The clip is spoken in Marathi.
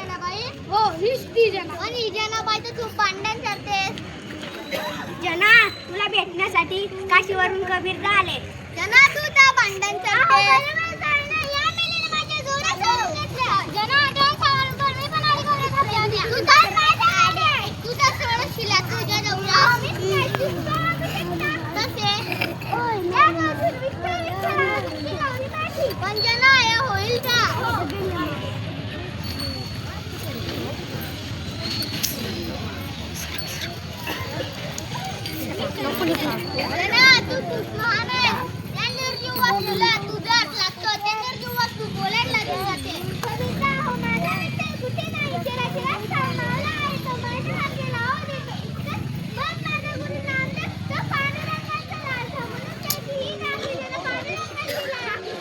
जनाबाई? हो हीच ती जना. पण ही जनाबाई तर खूप भांडण करतेस. जना तुला भेटण्यासाठी काशीवरून कबीरदा आले. जना तू त्या भांडण करतेस. जना आठवण सांग, पण मी पण आली घरात. तू तर माझ्या तू तर सोडशील तुझ्या नवरा. कसे? पण जना हे होईल का? जना तू खूप महान आहे. त्या निर्जीव वस्तूला तुझा हात लागतो. त्या निर्जीव वस्तू बोलायला लागून जाते. कुठे नाही जरा सांभाळला आहे तो माझ्या हाती नाव देतो. पण माझ्या गुरु नामदेव तो पांडुरंगाचा लाडका म्हणून त्याची ही नाव दिलेलं पांडुरंगाची लाडकी.